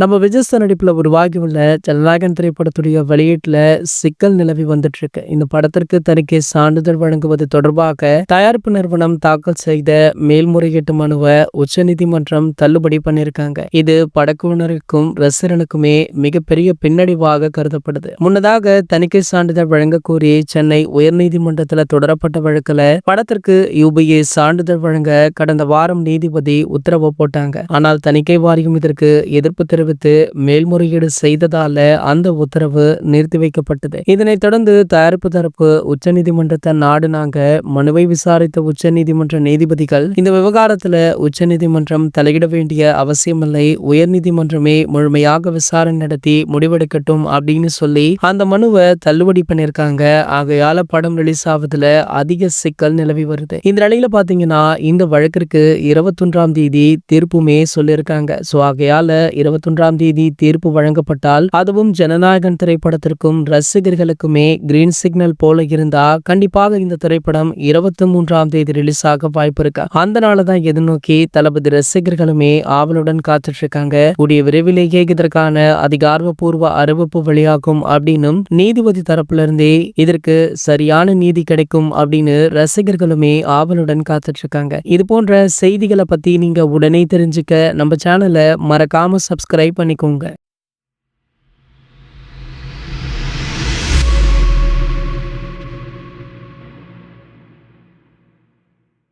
நம்ம விஜய் சார் நடிப்புல உருவாகியுள்ள ஜனநாயகன் திரைப்படத்துடைய வெளியீட்டுல சிக்கல் நிலவி வந்துட்டு இருக்கு. இந்த படத்திற்கு தணிக்கை சான்றிதழ் வழங்குவது தொடர்பாக தயாரிப்பு நிறுவனம் தாக்கல் செய்த மேல்முறையீட்டு மனுவை உச்சநீதிமன்றம் தள்ளுபடி பண்ணியிருக்காங்க. இது படக்குழுவினருக்கும் ரசிகனுக்குமே மிகப்பெரிய பின்னடைவாக கருதப்படுது. முன்னதாக தணிக்கை சான்றிதழ் வழங்க கோரி சென்னை உயர்நீதிமன்றத்தில் தொடரப்பட்ட வழக்குல படத்திற்கு யூபிஏ சான்றிதழ் வழங்க கடந்த வாரம் நீதிபதி உத்தரவு போட்டாங்க. ஆனால் தணிக்கை வாரியம் இதற்கு எதிர்ப்பு தெரிவித்து மேல்முறையீடு செய்ததால அந்த உத்தரவு நிறுத்தி வைக்கப்பட்டது. இதனைத் தொடர்ந்து தயாரிப்பு தரப்பு உச்சநீதிமன்றத்தை நாடுனாங்க. மனுவை விசாரித்த உச்சநீதிமன்ற நீதிபதிகள் இந்த விவகாரத்துல உச்சநீதிமன்றம் தலையிட வேண்டிய அவசியமில்லை, உயர்நீதிமன்றமே முழுமையாக விசாரணை நடத்தி முடிவெடுக்கட்டும் அப்படின்னு சொல்லி அந்த மனுவை தள்ளுபடி பண்ணியிருக்காங்க. ஆகையால படம் ரிலீஸ் ஆவதுல அதிக சிக்கல் நிலவி வருது. இந்த நிலையில பாத்தீங்கன்னா இந்த வழக்கிற்கு 21ஆம் தேதி தீர்ப்புமே சொல்லியிருக்காங்க. சோ ஆகையால 21ஆம் தேதி தீர்ப்பு வழங்கப்பட்டால் அதுவும் ஜனநாயகன் திரைப்படத்திற்கும் ரசிகர்களுக்குமே கிரீன் சிக்னல் போல இருந்தா கண்டிப்பாக இந்த திரைப்படம் 23ஆம் தேதி ரிலீஸ் ஆக வாய்ப்பு இருக்கு. அந்த நாளதான் எதிர்நோக்கி தளபதி ரசிகர்களுமே ஆவலுடன் காத்துட்டு இருக்காங்க. கூடிய விரைவிலேயே இதற்கான அதிகாரப்பூர்வ அறிவிப்பு வெளியாகும் அப்படின்னும் நீதிபதி தரப்புல இருந்தே இதற்கு சரியான நீதி கிடைக்கும் அப்படின்னு ரசிகர்களுமே ஆவலுடன் காத்துட்டு இருக்காங்க. இது போன்ற செய்திகளை பத்தி நீங்க உடனே தெரிஞ்சுக்க நம்ம சேனலை மறக்காம சப்ஸ்கிரைப் பண்ணிக்கோங்க.